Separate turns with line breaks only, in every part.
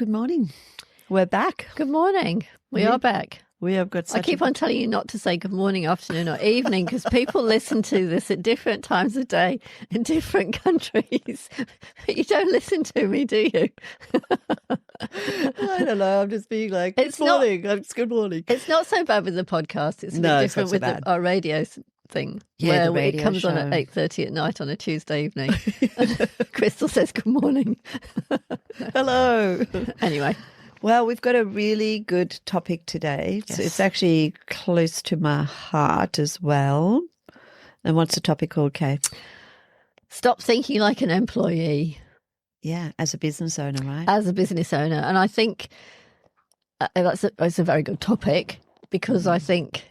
good morning. We're back.
Good morning. We are back.
We have got
I keep on telling you not to say good morning, afternoon or evening because people listen to this at different times of day in different countries. But you don't listen to me, do you?
I don't know. I'm just being like, it's good morning.
It's not so bad with the podcast. It's a bit different with our radio thing.
Yeah,
where it comes on at 8:30 at night on a Tuesday evening. Crystal says good morning.
Hello.
Anyway.
Well, we've got a really good topic today.
Yes.
So it's actually close to my heart as well. And what's the topic called, Kate?
Stop thinking like an employee.
Yeah, as a business owner, right?
As a business owner. And I think it's a very good topic because I think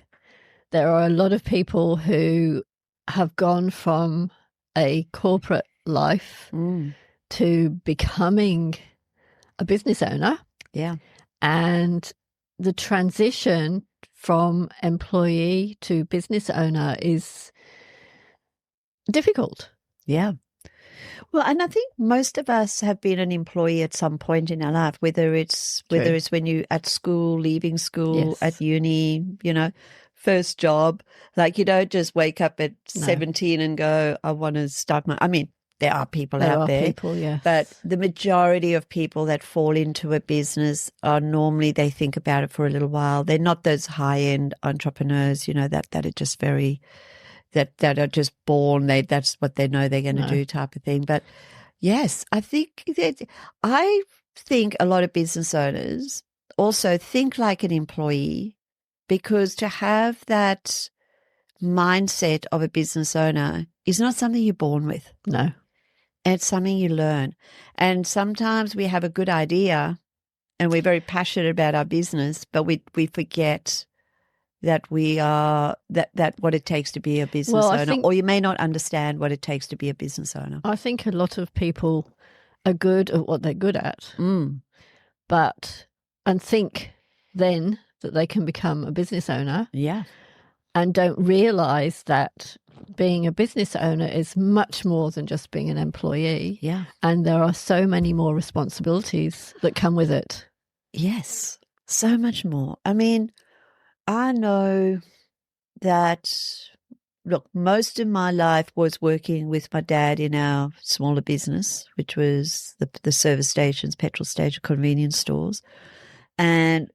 there are a lot of people who have gone from a corporate life to becoming a business owner.
Yeah.
And the transition from employee to business owner is difficult.
Yeah. Well, and I think most of us have been an employee at some point in our life, whether it's when you at school, leaving school, at uni, first job. Like you don't just wake up at 17 and go, I want to start there are people out there, but the majority of people that fall into a business are normally they think about it for a little while. They're not those high-end entrepreneurs, that are just that are just born. That's what they know they're going to do type of thing. But yes, I think a lot of business owners also think like an employee because to have that mindset of a business owner is not something you're born with.
No.
It's something you learn. And sometimes we have a good idea and we're very passionate about our business, but we forget that we are that what it takes to be a business owner, or you may not understand what it takes to be a business owner.
I think a lot of people are good at what they're good at, and think then that they can become a business owner.
Yeah.
And don't realise that being a business owner is much more than just being an employee.
Yeah.
And there are so many more responsibilities that come with it.
Yes, so much more. I mean, I know that, look, most of my life was working with my dad in our smaller business, which was the service stations, petrol station, convenience stores. And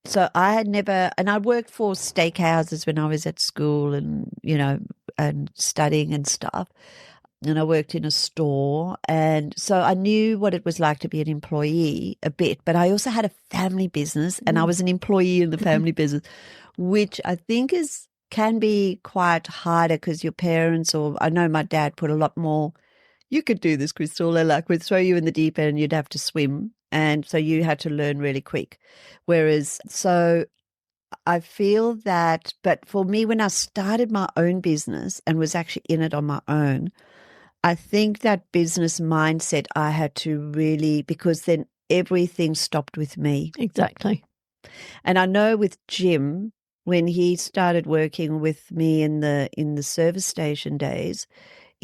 so I had never, and I worked for steakhouses when I was at school and, and studying and stuff. And I worked in a store. And so I knew what it was like to be an employee a bit, but I also had a family business and I was an employee in the family business, which I think can be quite harder because your parents, or I know my dad put a lot more, you could do this, Crystal, we'd throw you in the deep end and you'd have to swim. And so you had to learn really quick. Whereas, so I feel that, but for me, when I started my own business and was actually in it on my own, I think that business mindset I had to really, because then everything stopped with me.
Exactly.
And I know with Jim, when he started working with me in the service station days,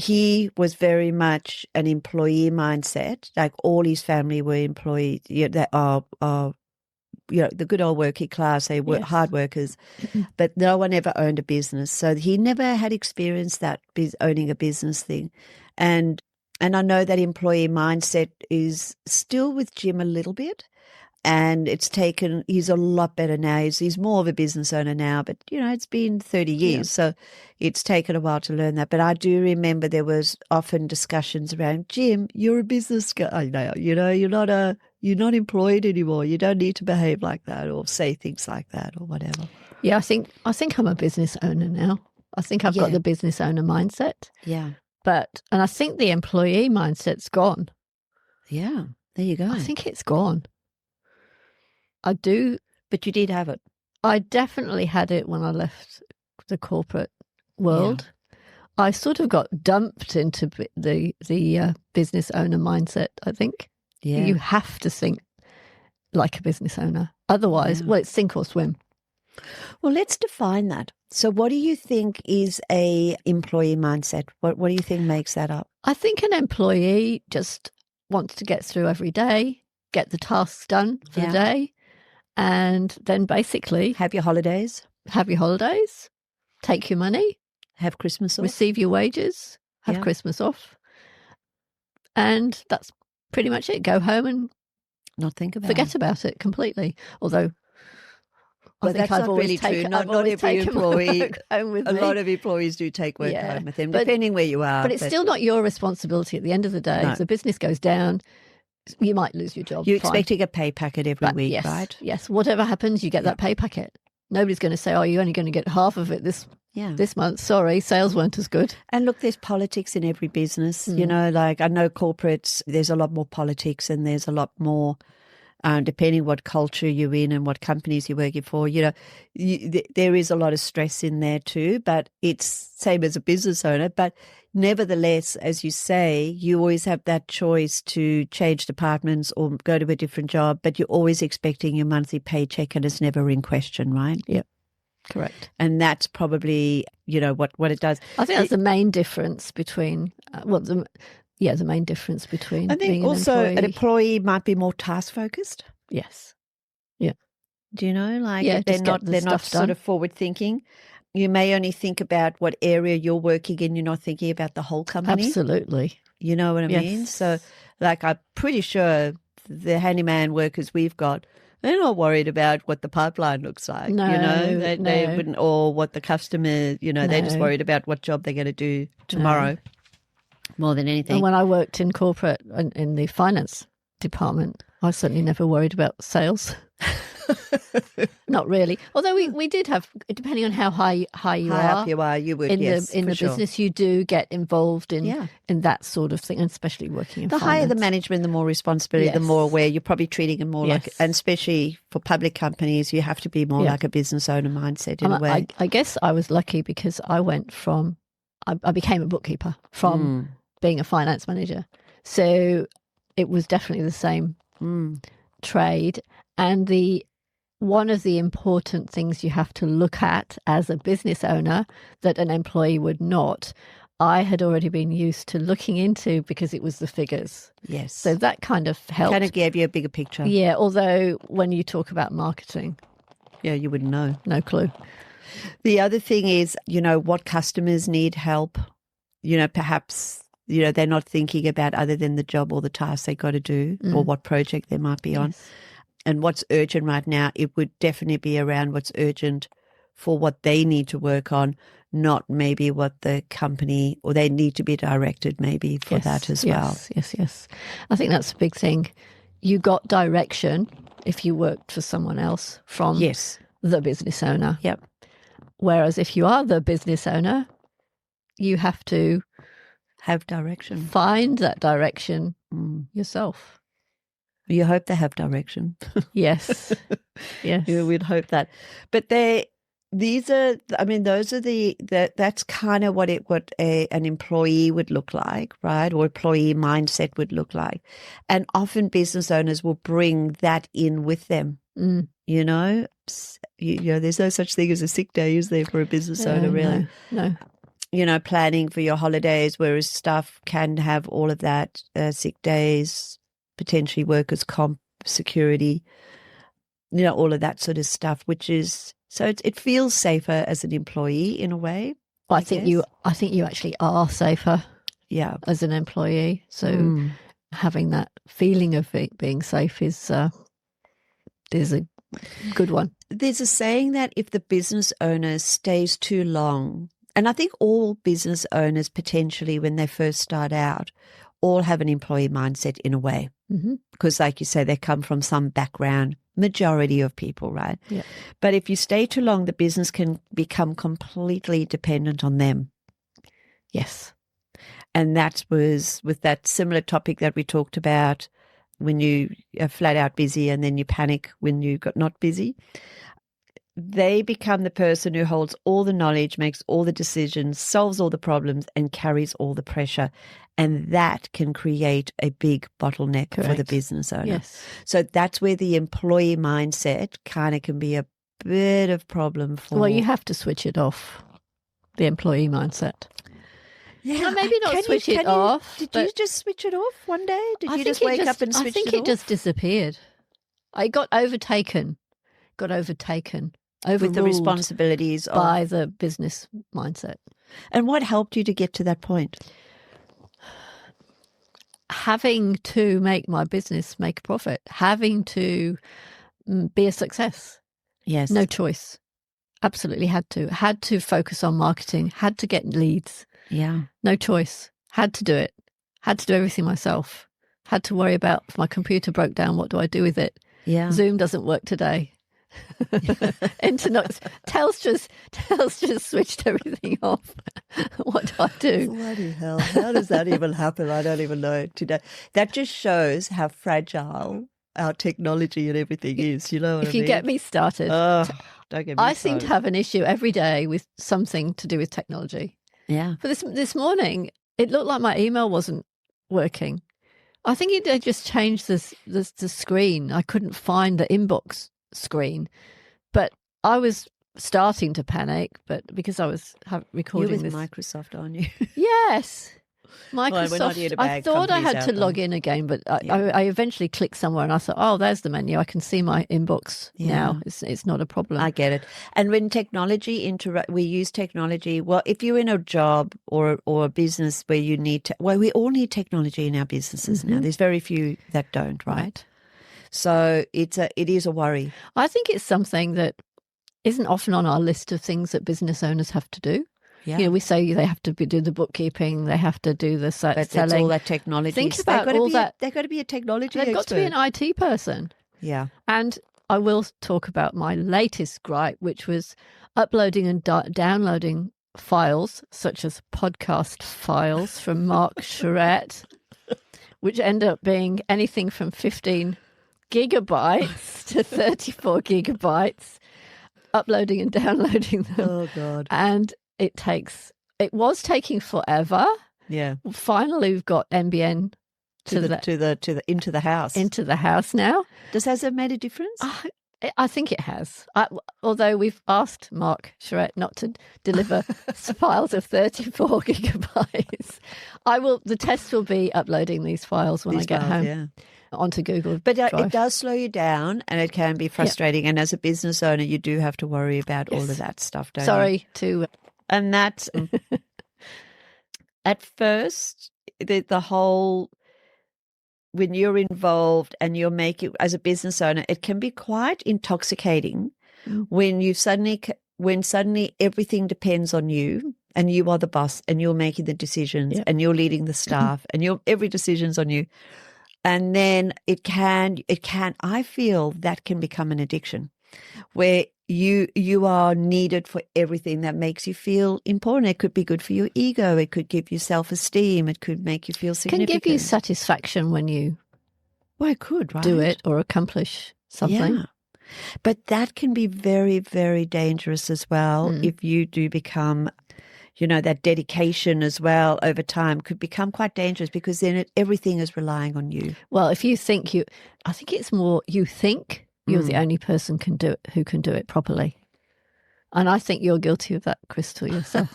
he was very much an employee mindset. Like all his family were employees. They are the good old working class. They were hard workers, but no one ever owned a business. So he never had experienced that owning a business thing, and I know that employee mindset is still with Jim a little bit. And he's a lot better now. He's more of a business owner now, but, it's been 30 years. So it's taken a while to learn that. But I do remember there was often discussions around, Jim, you're a business guy now. You're not employed anymore. You don't need to behave like that or say things like that or whatever.
Yeah, I think I'm a business owner now. I think I've got the business owner mindset.
Yeah.
And I think the employee mindset's gone.
Yeah, there you go.
I think it's gone. I do.
But you did have it.
I definitely had it when I left the corporate world. Yeah. I sort of got dumped into the business owner mindset, I think.
Yeah.
You have to think like a business owner. Otherwise, it's sink or swim.
Well, let's define that. So what do you think is a employee mindset? What do you think makes that up?
I think an employee just wants to get through every day. get the tasks done for the day, and then basically
have your holidays,
take your money,
have Christmas off,
receive your wages, have Christmas off, and that's pretty much it. Go home and forget about it completely. Although I think
that's not really true. Not every employee.
Home with
a lot of employees do take work home with them, depending where you are.
But it's still not your responsibility at the end of the day. No. If the business goes down, you might lose your job.
You're expecting a pay packet every week, right?
Yes. Whatever happens, you get that pay packet. Nobody's going to say, "Oh, you're only going to get half of it this month." Sorry, sales weren't as good.
And look, there's politics in every business. You know, like I know corporates, there's a lot more politics and there's a lot more. Depending what culture you're in and what companies you're working for, you know, there is a lot of stress in there too, but it's same as a business owner. But nevertheless, as you say, you always have that choice to change departments or go to a different job, but you're always expecting your monthly paycheck and it's never in question, right?
Yep. Correct.
And that's probably, you know, what it does.
I think that's the main difference between the main difference between.
I think
being
also
an
employee might be more task focused.
Yes. Yeah.
Do you know, like they're not sort of forward thinking. You may only think about what area you're working in. You're not thinking about the whole company.
Absolutely.
You know what I mean? So, like, I'm pretty sure the handyman workers we've got, they're not worried about what the pipeline looks like.
No,
you know, they wouldn't, or what the customer. You know, they're just worried about what job they're going to do tomorrow. No. More than anything.
And when I worked in corporate in the finance department, I certainly never worried about sales. Not really. Although we did have, depending on how high you
up you are, you would,
in the business, you do get involved in that sort of thing, and especially working in
the
finance.
Higher the management, the more responsibility, the more aware. You're probably treating them more like, and especially for public companies, you have to be more like a business owner mindset in a way.
I guess I was lucky because I went from, I became a bookkeeper from being a finance manager. So it was definitely the same trade. And one of the important things you have to look at as a business owner that an employee would not, I had already been used to looking into because it was the figures.
Yes.
So that kind of helped.
Kind of gave you a bigger picture.
Yeah, although when you talk about marketing.
Yeah, you wouldn't know.
No clue.
The other thing is, you know, what customers need help. You know, perhaps, you know, they're not thinking about other than the job or the task they got to do or what project they might be on. And what's urgent right now, it would definitely be around what's urgent for what they need to work on, not maybe what the company, or they need to be directed maybe for that as well.
Yes. I think that's a big thing. You got direction if you worked for someone else from the business owner.
Yep.
Whereas if you are the business owner, you have to
have direction.
Find that direction yourself.
You hope they have direction.
Yes. Yes.
Yeah, we'd hope that. But those are that's kind of what an employee would look like, right? Or employee mindset would look like. And often business owners will bring that in with them. You know, there's no such thing as a sick day, is there, for a business owner, really?
No.
You know, planning for your holidays, whereas staff can have all of that, sick days, potentially workers' comp, security, you know, all of that sort of stuff, which is, so it feels safer as an employee in a way.
Well, I think you actually are safer as an employee. So having that feeling of being safe is a good one.
There's a saying that if the business owner stays too long, and I think all business owners potentially when they first start out all have an employee mindset in a way. Because like you say, they come from some background, majority of people, right?
Yeah.
But if you stay too long, the business can become completely dependent on them.
Yes.
And that was with that similar topic that we talked about when you are flat out busy and then you panic when you got not busy. They become the person who holds all the knowledge, makes all the decisions, solves all the problems, and carries all the pressure. And that can create a big bottleneck for the business owner.
Yes.
So that's where the employee mindset kind of can be a bit of problem for.
Well, you have to switch it off, the employee mindset.
Yeah.
Well, maybe not switch it off.
Did you just switch it off one day? Did you just
think
wake up and switch it off?
I think it just disappeared. I got overtaken,
with the
overruled
responsibilities
by the business mindset.
And what helped you to get to that point?
Having to make my business make a profit, having to be a success.
Yes.
No choice. Absolutely had to focus on marketing, had to get leads.
Yeah.
No choice. Had to do it. Had to do everything myself. Had to worry about if my computer broke down, what do I do with it?
Yeah.
Zoom doesn't work today. Internet, Telstra's switched everything off. What do I do?
Bloody hell. How does that even happen? I don't even know today. That just shows how fragile our technology and everything is. You know what I mean?
If you get me started,
don't get me started.
I seem to have an issue every day with something to do with technology.
Yeah.
But this morning, it looked like my email wasn't working. I think they just changed the screen. I couldn't find the inbox screen, but I was starting to panic. But because I was recording
You're with Microsoft, aren't you?
Yes, Microsoft.
Well, we're not here to
I
bag
thought I
companies
had to
out,
log in again, but I eventually clicked somewhere and I thought, oh, there's the menu. I can see my inbox now. It's not a problem.
I get it. And when technology we use technology. Well, if you're in a job or a business where you need to, well, we all need technology in our businesses now. There's very few that don't, right? So it is a worry.
I think it's something that isn't often on our list of things that business owners have to do.
Yeah.
You know, we say they have to do the bookkeeping, they have to do the selling.
That's all that technology.
Think about all that.
They've got to be a technology
They've got to be an IT person.
Yeah.
And I will talk about my latest gripe, which was uploading and downloading files, such as podcast files from Mark Charette, which end up being anything from 15 gigabytes to 34 gigabytes, uploading and downloading them.
Oh, God.
And it was taking forever.
Yeah.
Finally, we've got NBN into the house. Into the house now.
Has that made a difference?
I think it has. Although we've asked Mark Charette not to deliver files of 34 gigabytes. The test will be uploading these files when I get home onto Google.
But it does slow you down and it can be frustrating. And as a business owner, you do have to worry about all of that stuff, don't you?
Sorry to...
And that's... At first, the whole... When you're involved and you're making, as a business owner, it can be quite intoxicating when suddenly everything depends on you and you are the boss and you're making the decisions and you're leading the staff and every decision's on you. And then I feel that can become an addiction where you are needed for everything that makes you feel important. It could be good for your ego. It could give you self-esteem. It could make you feel significant.
Can give you satisfaction when you
it could, right?
do it or accomplish something.
Yeah. But that can be very, very dangerous as well if you do become, that dedication as well over time could become quite dangerous because then everything is relying on you.
Well, if you think I think it's more you think you're the only person who can do it properly. And I think you're guilty of that, Crystal, yourself.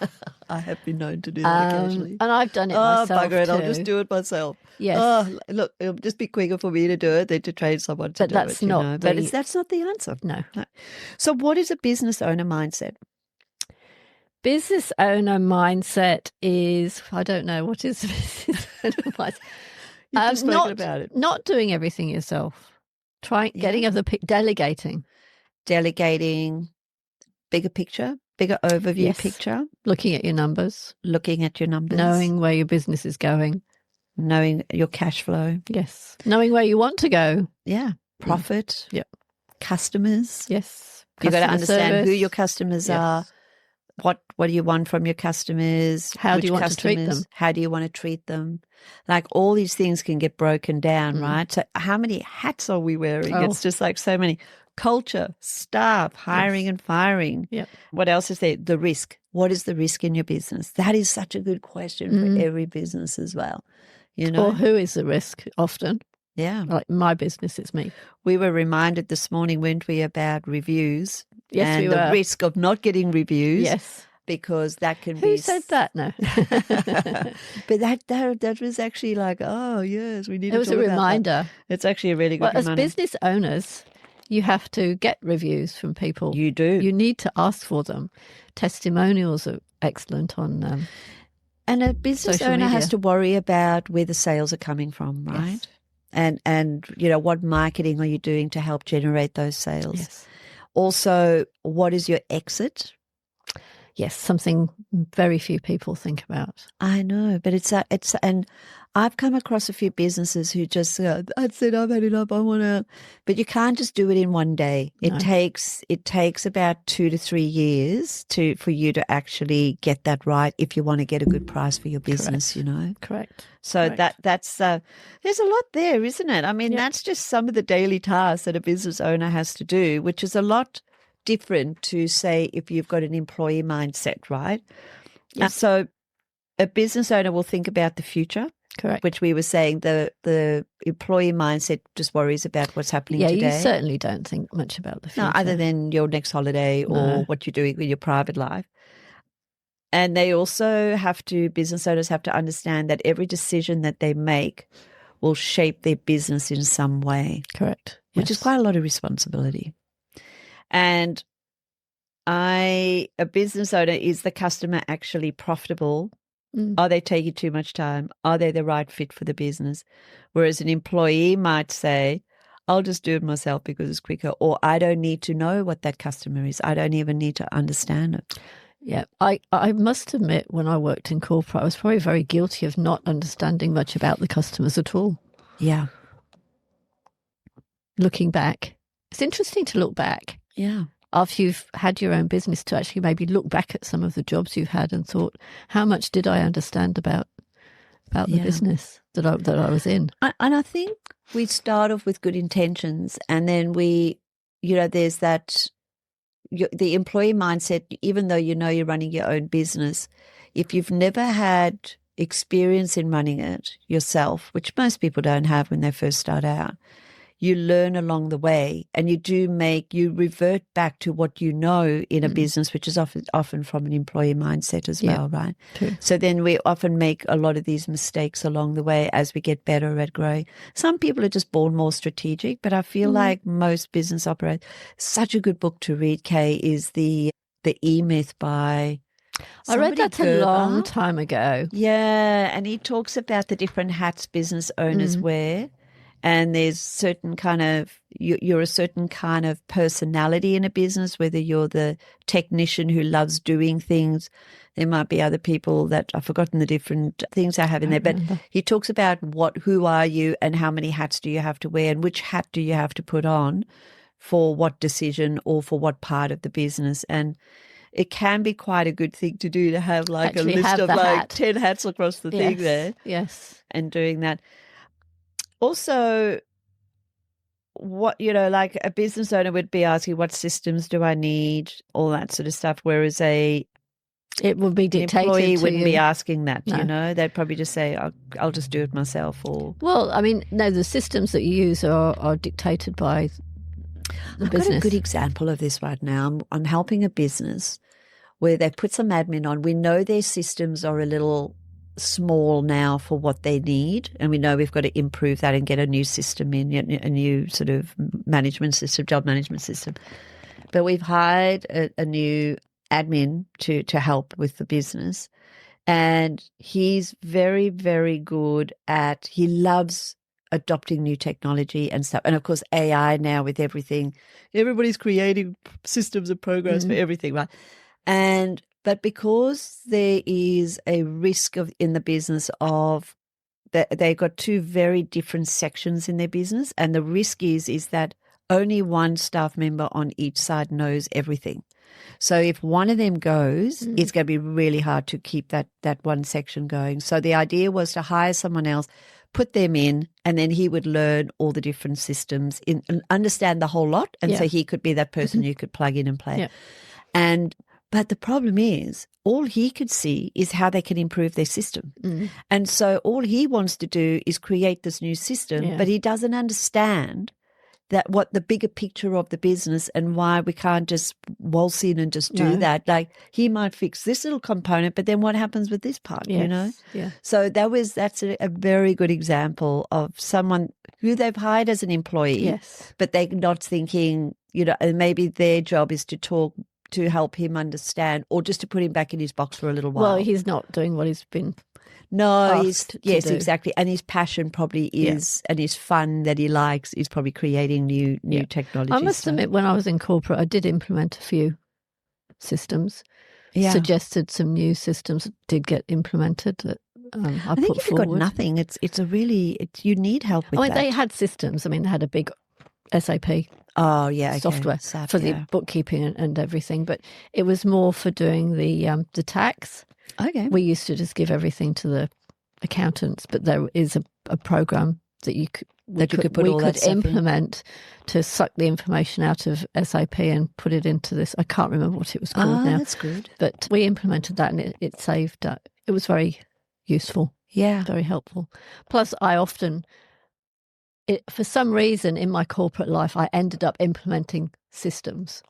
I have been known to do that occasionally.
And I've done it myself
bugger it,
too.
I'll just do it myself.
Yes.
Oh, look, it'll just be quicker for me to do it than to train someone to do it. That's not the answer.
No.
So what is a business owner mindset?
Business owner mindset is, I don't know, what is business owner mindset?
You've just spoken about it.
Not doing everything yourself. Getting other delegating,
bigger picture, bigger overview picture,
looking at your numbers,
knowing
where your business is going,
knowing your cash flow,
knowing where you want to go,
profit, customers,
yes,
you've got to understand
service.
Who your customers are. What do you want from your customers?
How do you want to treat them?
How do you want to treat them? Like all these things can get broken down, right? So how many hats are we wearing? It's just like so many. Culture, staff, hiring and firing.
Yep.
What else is there? The risk. What is the risk in your business? That is such a good question for every business as well.
Or who is the risk often?
Yeah.
Like my business, it's me.
We were reminded this morning, weren't we, about reviews?
Yes,
and
we were.
The risk of not getting reviews.
Yes.
because that can
Who
be.
said that? No.
But that was actually like, oh yes, we need to
It was
talk
a
about that.
reminder.
It's actually a really good
Well, as
reminder.
business owners, you have to get reviews from people.
You do.
You need to ask for them. Testimonials are excellent on
And a business
social
owner
media.
has to worry about where the sales are coming from, right?
Yes.
And what marketing are you doing to help generate those sales?
Yes.
Also, what is your exit?
Yes, something very few people think about.
I know, but and I've come across a few businesses who just go, that's it, I've had enough, I want to, but you can't just do it in one day.
No.
It takes about 2 to 3 years for you to actually get that right if you want to get a good price for your business,
Correct. Correct.
So
Correct.
that's there's a lot there, isn't it? I mean, that's just some of the daily tasks that a business owner has to do, which is a lot different to say if you've got an employee mindset, right?
Yes.
So a business owner will think about the future.
Correct.
Which we were saying the employee mindset just worries about what's happening today.
Yeah, you certainly don't think much about the future.
No, other than your next holiday or what you're doing with your private life. And they also business owners have to understand that every decision that they make will shape their business in some way.
Correct.
Which is quite a lot of responsibility. And a business owner, is the customer actually profitable? Are they taking too much time? Are they the right fit for the business? Whereas an employee might say, I'll just do it myself because it's quicker, or I don't need to know what that customer is. I don't even need to understand it.
Yeah, I must admit, when I worked in corporate, I was probably very guilty of not understanding much about the customers at all.
Yeah.
Looking back, it's interesting to look back.
Yeah.
After you've had your own business, to actually maybe look back at some of the jobs you've had and thought, how much did I understand about the business that I was in?
And I think we start off with good intentions, and then there's that the employee mindset. Even though you're running your own business, if you've never had experience in running it yourself, which most people don't have when they first start out, you learn along the way, and you revert back to what you know in a business, which is often from an employee mindset as well, right?
True.
So then we often make a lot of these mistakes along the way as we get better at growing. Some people are just born more strategic, but I feel like most business operators, such a good book to read, Kay, is the E-Myth by
I read that
Gerber.
a long time ago.
Yeah, and he talks about the different hats business owners wear. And there's certain kind of, you're a certain kind of personality in a business, whether you're the technician who loves doing things. There might be other people that I've forgotten the different things I have in there. But he talks about who are you and how many hats do you have to wear and which hat do you have to put on for what decision or for what part of the business. And it can be quite a good thing to do, to have like
Actually
a list of like
hat.
10 hats across the thing there.
Yes.
And doing that. Also, like a business owner would be asking, what systems do I need? All that sort of stuff. Whereas it
would be dictated
employee
to
wouldn't
you.
be asking that,
No.
They'd probably just say, I'll just do it myself.
Well, I mean, no, the systems that you use are dictated by the business.
I've got a good example of this right now. I'm helping a business where they've put some admin on. We know their systems are a little small now for what they need, and we know we've got to improve that and get a new system in, a new sort of management system, job management system. But we've hired a new admin to help with the business, and he's very, very good he loves adopting new technology and stuff. And of course, AI now with everything, everybody's creating systems and programs for everything, right? But because there is a risk in the business of that they've got two very different sections in their business, and the risk is that only one staff member on each side knows everything. So if one of them goes, it's going to be really hard to keep that one section going. So the idea was to hire someone else, put them in, and then he would learn all the different systems and understand the whole lot. And so he could be that person you could plug in and play.
Yeah.
But the problem is, all he could see is how they can improve their system. And so all he wants to do is create this new system, but he doesn't understand that what the bigger picture of the business and why we can't just waltz in and just do that. Like he might fix this little component, but then what happens with this part, you know?
Yeah.
So that's a very good example of someone who they've hired as an employee, but they're not thinking, you know, and maybe their job is to talk to help him understand or just to put him back in his box for a little while.
Well, he's not doing what he's been
yes, exactly. And his passion probably is, and his fun that he likes is probably creating new technology.
I must admit, when I was in corporate, I did implement a few systems, suggested some new systems that did get implemented that I
think
put
if
forward.
You've got nothing, you need help with that.
They had systems. I mean, they had a big SAP software
SAP,
for the bookkeeping and everything, but it was more for doing the tax.
Okay.
We used to just give everything to the accountants, but there is a program that we could implement to suck the information out of SAP and put it into this. I can't remember what it was called now.
That's good.
But we implemented that, and it saved. It was very useful.
Yeah,
very helpful. Plus, I often, for some reason in my corporate life, I ended up implementing systems.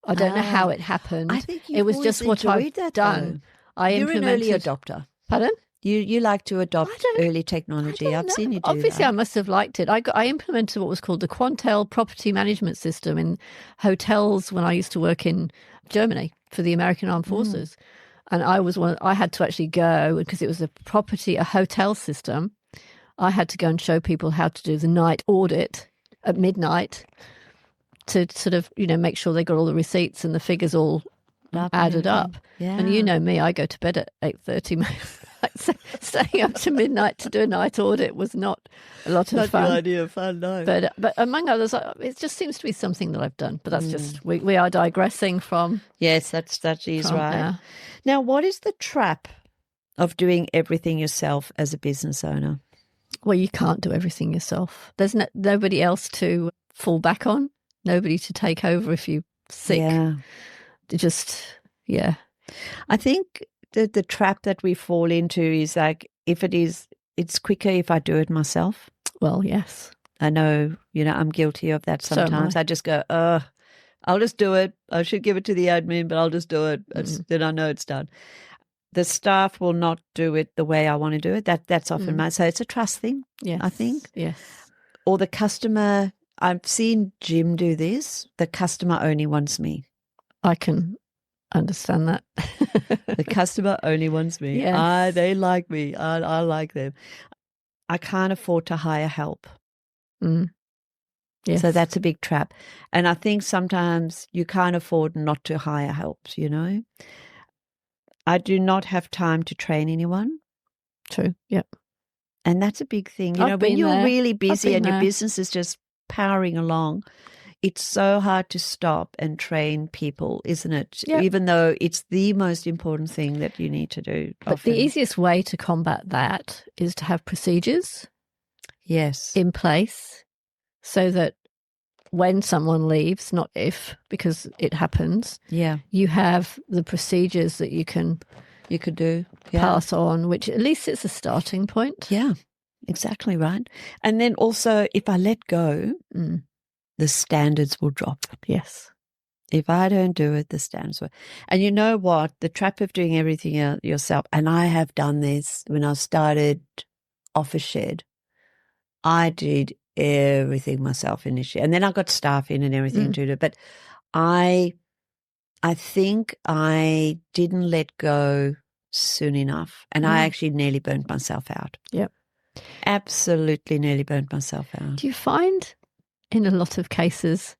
I don't know how it happened.
I think
it was just what I've done.
You're an early adopter.
Pardon?
You like to adopt early technology. I've seen you do
Obviously,
that.
I must have liked it. I implemented what was called the Quantel property management system in hotels when I used to work in Germany for the American Armed Forces. And I had to actually go, because it was a hotel system. I had to go and show people how to do the night audit at midnight to sort of, make sure they got all the receipts and the figures all added up.
Yeah.
And you know me, I go to bed at 8:30. Staying up to midnight to do a night audit was not a lot of fun.
Not the idea of fun, no.
But among others, it just seems to be something that I've done. But that's just, we are digressing from.
Yes, that is right. Now, what is the trap of doing everything yourself as a business owner?
Well, you can't do everything yourself. There's nobody else to fall back on, nobody to take over if you're sick.
Yeah. I think the trap that we fall into is like, it's quicker if I do it myself.
Well, yes.
I know, I'm guilty of that sometimes. I just go, I'll just do it. I should give it to the admin, but I'll just do it. Then I know it's done. The staff will not do it the way I want to do it. That's often so it's a trust thing, I think.
Yes.
Or the customer, I've seen Jim do this, the customer only wants me.
I can understand that.
The customer only wants me.
Yes.
They like me. I like them. I can't afford to hire help.
Yes.
So that's a big trap. And I think sometimes you can't afford not to hire help, I do not have time to train anyone.
True. Yep.
And that's a big thing. When you're really busy and your business is just powering along, it's so hard to stop and train people, isn't it?
Yep.
Even though it's the most important thing that you need to do.
But the easiest way to combat that is to have procedures in place so that when someone leaves, not if, because it happens, you have the procedures that you can
do
pass on, which at least it's a starting point.
Yeah, exactly right. And then also, if I let go, the standards will drop.
Yes.
If I don't do it, the standards will. And you know what? The trap of doing everything yourself, and I have done this when I started Office Shed, I did everything myself initially. And then I got staff in and everything to do. But I think I didn't let go soon enough. And I actually nearly burnt myself out.
Yep.
Absolutely nearly burnt myself out.
Do you find in a lot of cases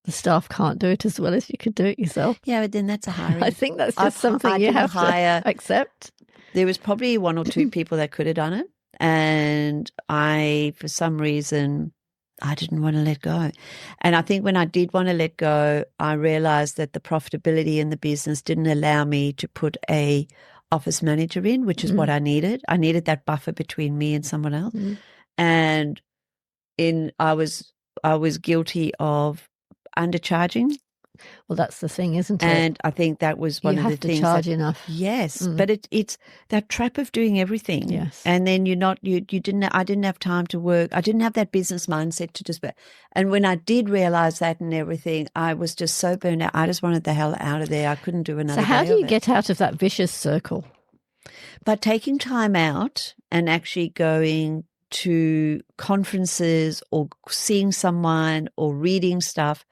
the staff can't do it as well as you could do it yourself?
Yeah, but then that's a hiring.
I think that's just something you have to accept.
There was probably one or two people that could have done it. And for some reason, I didn't want to let go. And I think when I did want to let go, I realized that the profitability in the business didn't allow me to put a office manager in, which is what I needed. I needed that buffer between me and someone else. And I was guilty of undercharging
Well, that's the thing, isn't it?
And I think that was one
You
of the
have to
things
charge
that,
enough.
yes, but it's that trap of doing everything.
Yes.
And then you didn't, I didn't have time to work. I didn't have that business mindset to just, and when I did realize that and everything, I was just so burned out. I just wanted the hell out of there. I couldn't do another
So how
day
do
of
you
it.
get out of that vicious circle?
By taking time out and actually going to conferences or seeing someone or reading stuff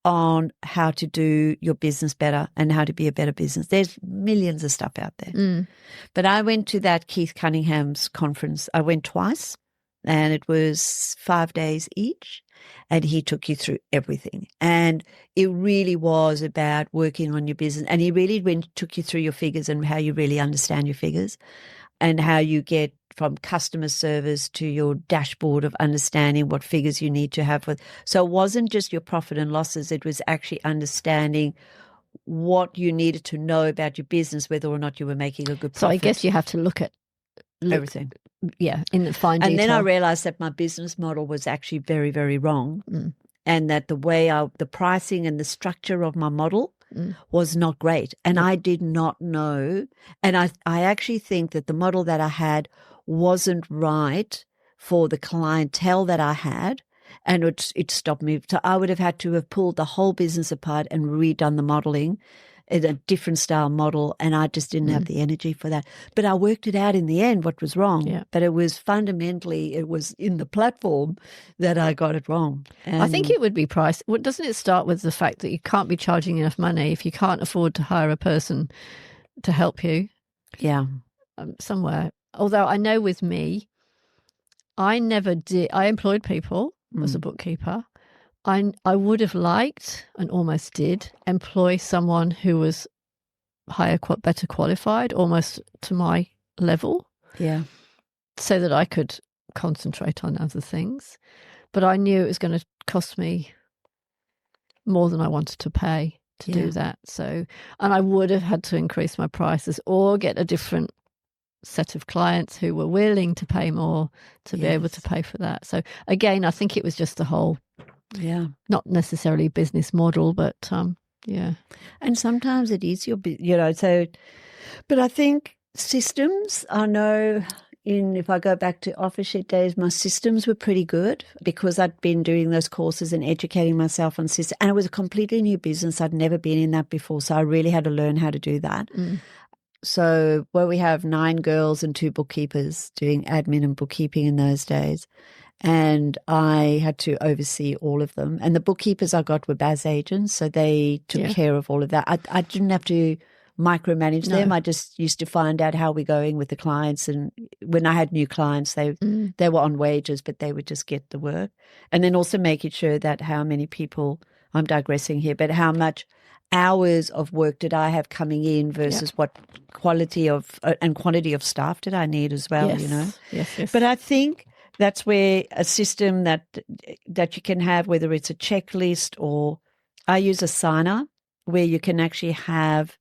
on how to do your business better and how to be a better business. There's millions of stuff out there. But I went to that Keith Cunningham's conference. I went twice and it was 5 days each. And he took you through everything. And it really was about working on your business. And he really took you through your figures and how you really understand your figures and how you get from customer service to your dashboard of understanding what figures you need to have. So it wasn't just your profit and losses. It was actually understanding what you needed to know about your business, whether or not you were making a good profit.
So I guess you have to look
everything.
Yeah, in the fine detail.
And then I realized that my business model was actually very, very wrong. And that the way the pricing and the structure of my model was not great. And I did not know. And I actually think that the model that I had wasn't right for the clientele that I had. And it stopped me. So I would have had to have pulled the whole business apart and redone the modeling in a different style model. And I just didn't have the energy for that. But I worked it out in the end, what was wrong.
Yeah.
But it was fundamentally, it was in the platform that I got it wrong. And
I think it would be price. Well, doesn't it start with the fact that you can't be charging enough money if you can't afford to hire a person to help you?
Yeah.
Somewhere. Although I know with me, I never did. I employed people as a bookkeeper. I would have liked and almost did employ someone who was better qualified, almost to my level.
Yeah.
So that I could concentrate on other things. But I knew it was going to cost me more than I wanted to pay to do that. So, and I would have had to increase my prices or get a different set of clients who were willing to pay more to be able to pay for that. So again, I think it was just the whole, not necessarily business model, but
And sometimes it is so, but I think systems, I know if I go back to office sheet days, my systems were pretty good because I'd been doing those courses and educating myself on systems. And it was a completely new business. I'd never been in that before. So I really had to learn how to do that. So we have 9 girls and 2 bookkeepers doing admin and bookkeeping in those days. And I had to oversee all of them. And the bookkeepers I got were BAS agents, so they took care of all of that. I didn't have to micromanage them. I just used to find out how we're going with the clients. And when I had new clients, they were on wages, but they would just get the work. And then also making sure that how many people, I'm digressing here, but how much hours of work did I have coming in versus what quality of and quantity of staff did I need as well,
Yes.
But I think that's where a system that you can have, whether it's a checklist or I use a signer where you can actually have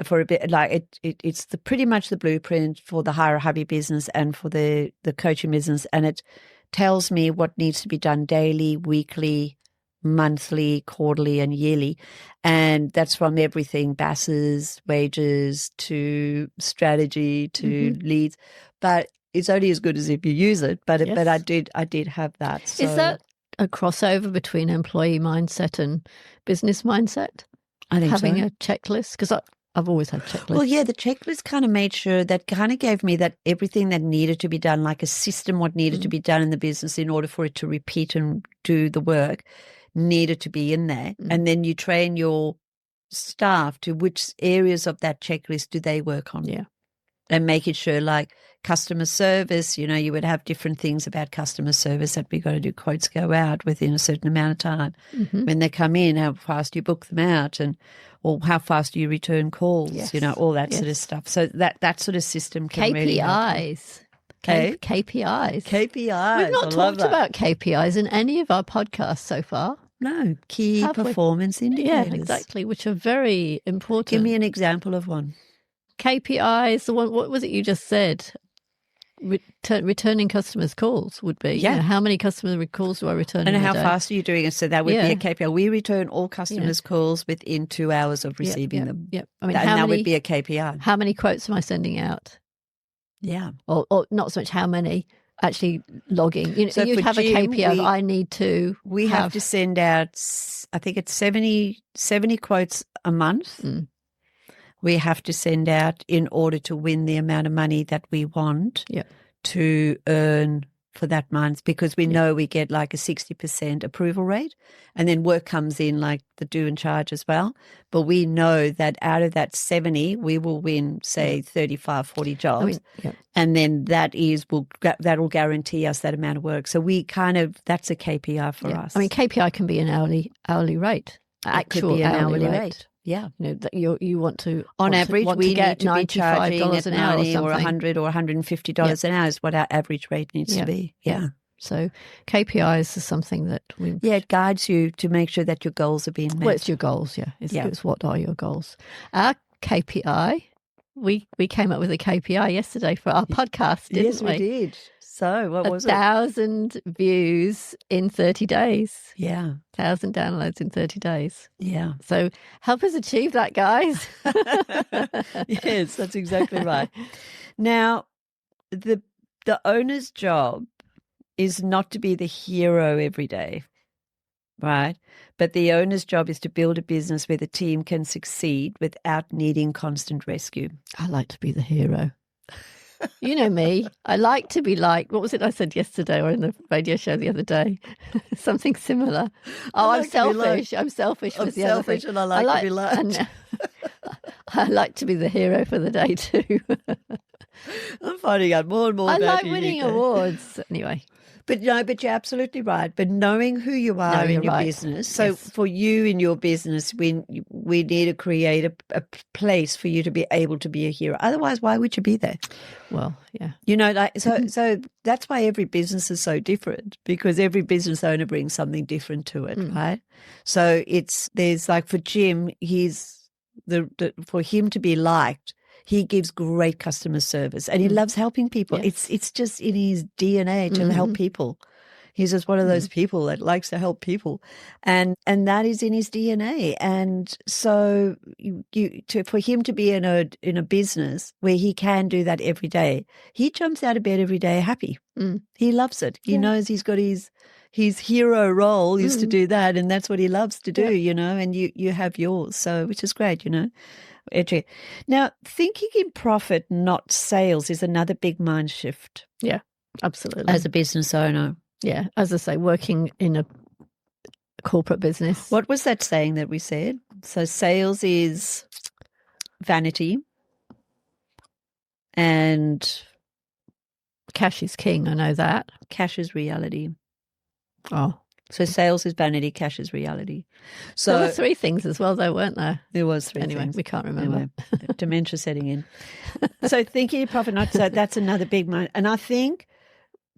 for a bit like it's pretty much the blueprint for the hire a hubby business and for the coaching business, and it tells me what needs to be done daily, weekly, monthly, quarterly, and yearly. And that's from everything, BASs, wages, to strategy, to leads. But it's only as good as if you use it. But I did have that. So.
Is that a crossover between employee mindset and business mindset?
I think
having a checklist? Because I've always had checklists.
Well, yeah, the checklist kind of made sure that kind of gave me that everything that needed to be done, like a system, what needed to be done in the business in order for it to repeat and do the work, needed to be in there. And then you train your staff to which areas of that checklist do they work on.
Yeah.
And making sure, like customer service, you would have different things about customer service that we got to do. Quotes go out within a certain amount of time. When they come in, how fast you book them out, or how fast you return calls, all that sort of stuff. So that sort of system can really help.
KPIs.
KPIs.
We've not talked about KPIs in any of our podcasts so far.
No, key performance indicators.
Yeah, exactly, which are very important.
Give me an example of one.
KPIs, the one, what was it you just said? returning customers' calls would be.
Yeah.
How many customer calls do I return
And
in
how
a day?
fast are you doing it? So that would be a KPI. We return all customers' calls within 2 hours of receiving them.
Yep. I mean,
that would be a KPI.
How many quotes am I sending out?
Yeah.
Or not so much how many, actually logging.
So
you'd have a KPI that I need to
We have to send out, I think it's 70 quotes a month. We have to send out in order to win the amount of money that we want to earn for that month, because we know we get like a 60% approval rate, and then work comes in like the do and charge as well. But we know that out of that 70, we will win, say, 35, 40 jobs. And then that'll guarantee us that amount of work. So that's a KPI for us.
I mean, KPI can be an hourly rate, actual hourly rate.
Yeah,
that you want to
on average we need to be charging
$95 an hour
or $100 or $150 an hour is what our average rate needs to be. Yeah.
So KPIs is something that we
it guides you to make sure that your goals are being met.
Well, it's your goals. It's what are your goals? Our KPI. We came up with a KPI yesterday for our podcast, didn't we?
Yes, we did. So what was it?
1,000 views in 30 days.
Yeah.
1,000 downloads in 30 days.
Yeah.
So help us achieve that, guys.
Yes, that's exactly right. Now, the owner's job is not to be the hero every day, right? But the owner's job is to build a business where the team can succeed without needing constant rescue.
I like to be the hero. You know me. I like to be liked. What was it I said yesterday or in the radio show the other day? Something similar. I'm selfish. I'm selfish.
I'm selfish and I like to be liked.
I like to be the hero for the day too.
I'm finding out more and more about you.
I like winning awards. Anyway.
But you're absolutely right. But knowing who you are in your business. So for you in your business, we need to create a place for you to be able to be a hero. Otherwise, why would you be there?
Well, yeah.
So that's why every business is so different, because every business owner brings something different to it, right? So there's like for Jim, for him to be liked, he gives great customer service and he loves helping people. Yes. It's just in his DNA to help people. He's just one of those people that likes to help people, and that is in his DNA. And so for him to be in a business where he can do that every day, he jumps out of bed every day happy. He loves it. He knows he's got his hero role is to do that, and that's what he loves to do. And you have yours, so which is great. Now, thinking in profit, not sales, is another big mind shift.
Yeah, absolutely.
As a business owner.
Yeah, as I say, working in a corporate business.
What was that saying that we said? So sales is vanity and
cash is king. I know that.
Cash is reality.
Oh.
So sales is vanity, cash is reality. So
there were three things as well, though, weren't there?
There was three things.
Anyway, we can't remember.
Dementia setting in. So thinking of profit, not so that's another big one. And I think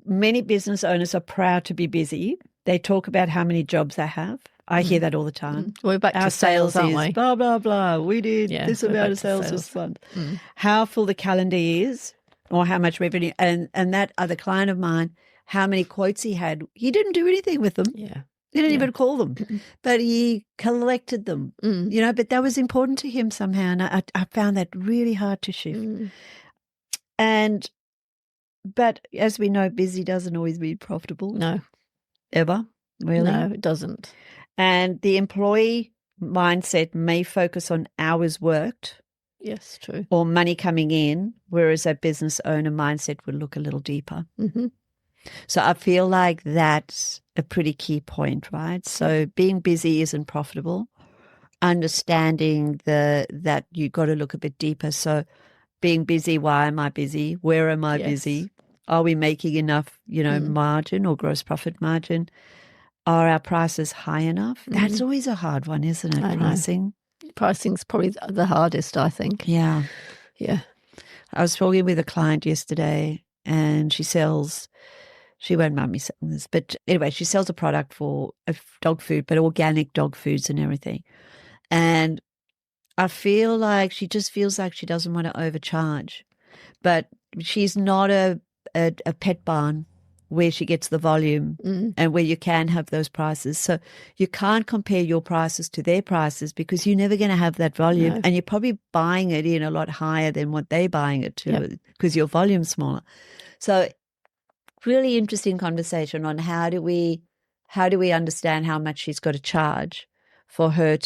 many business owners are proud to be busy. They talk about how many jobs they have. I hear that all the time.
We're back to sales, aren't we?
Blah, blah, blah. We did this amount of sales this month. How full the calendar is or how much revenue. And that other client of mine, how many quotes he had. He didn't do anything with them.
Yeah.
He didn't even call them, but he collected them, but that was important to him somehow. And I found that really hard to shift. But as we know, busy doesn't always be profitable.
No.
Ever, really?
No, it doesn't.
And the employee mindset may focus on hours worked.
Yes, true.
Or money coming in, whereas a business owner mindset would look a little deeper. So I feel like that's a pretty key point, right? So being busy isn't profitable. Understanding that you've got to look a bit deeper. So being busy, why am I busy? Where am I busy? Are we making enough, margin or gross profit margin? Are our prices high enough? That's always a hard one, isn't it? Pricing.
Pricing's probably the hardest, I think.
Yeah.
Yeah.
I was talking with a client yesterday and she won't mind me saying this, but anyway, she sells a product for dog food, but organic dog foods and everything. And I feel like she just feels like she doesn't want to overcharge, but she's not a a pet barn where she gets the volume and where you can have those prices. So you can't compare your prices to their prices because you're never going to have that volume, and you're probably buying it in a lot higher than what they're buying it to because your volume's smaller. So really interesting conversation on how do we understand how much she's got to charge for her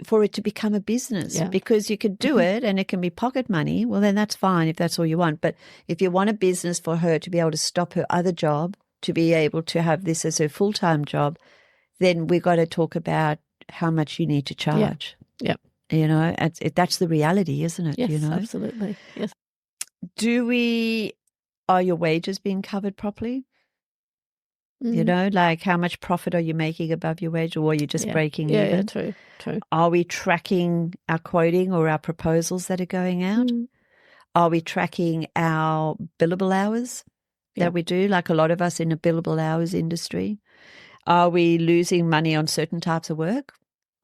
for it to become a business, because you could do it and it can be pocket money. Well, then that's fine if that's all you want. But if you want a business for her to be able to stop her other job, to be able to have this as her full-time job, then we've got to talk about how much you need to charge.
Yeah.
You know, that's the reality, isn't it?
Yes,
you know?
absolutely. Yes.
Are your wages being covered properly? You know, like how much profit are you making above your wage, or are you just breaking even?
Yeah, true.
Are we tracking our quoting or our proposals that are going out? Are we tracking our billable hours that we do, like a lot of us in the billable hours industry? Are we losing money on certain types of work?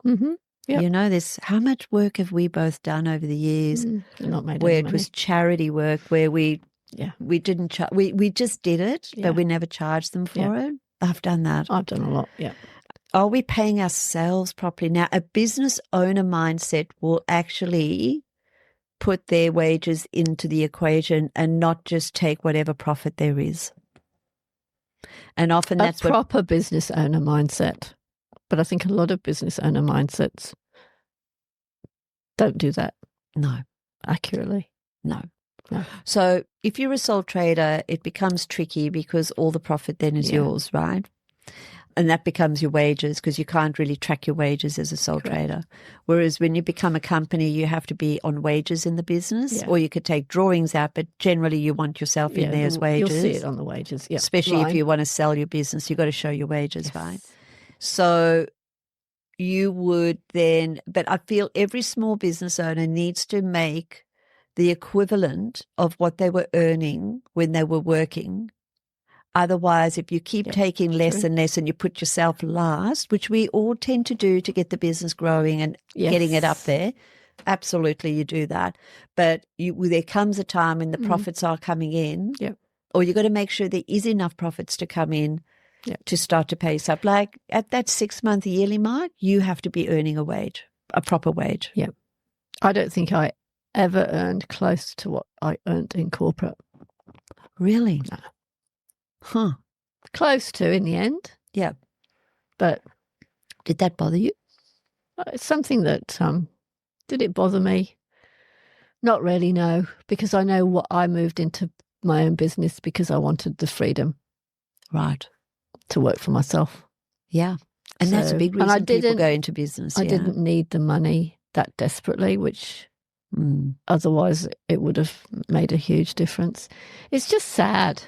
You know, how much work have we both done over the years
Not made
where
any
it
money.
was charity work, where we didn't we just did it, but we never charged them for it. I've done that.
I've done a lot, yeah.
Are we paying ourselves properly? Now, a business owner mindset will actually put their wages into the equation and not just take whatever profit there is. And often that's
a proper business owner mindset. But I think a lot of business owner mindsets don't do that.
No.
Accurately.
No. So if you're a sole trader, it becomes tricky because all the profit then is yours, right? And that becomes your wages, because you can't really track your wages as a sole trader. Whereas when you become a company, you have to be on wages in the business, or you could take drawings out, but generally you want yourself in there as wages.
You'll see it on the wages,
Especially if you want to sell your business, you've got to show your wages, right? So you would then, but I feel every small business owner needs to make the equivalent of what they were earning when they were working. Otherwise, if you keep taking less and less and you put yourself last, which we all tend to do to get the business growing and getting it up there, absolutely you do that. But there comes a time when the profits are coming in, or you've got to make sure there is enough profits to come in to start to pay yourself. Like at that 6-month yearly mark, you have to be earning a wage, a proper wage.
Yeah. I don't think I ever earned close to what I earned in corporate.
Really?
No.
Huh.
Close to in the end.
Yeah.
But
did that bother you?
It's something that, did it bother me? Not really, no, because I know what I moved into my own business because I wanted the freedom.
Right.
To work for myself.
Yeah. And that's a big reason people go into business.
I didn't need the money that desperately, which otherwise it would have made a huge difference. It's just sad.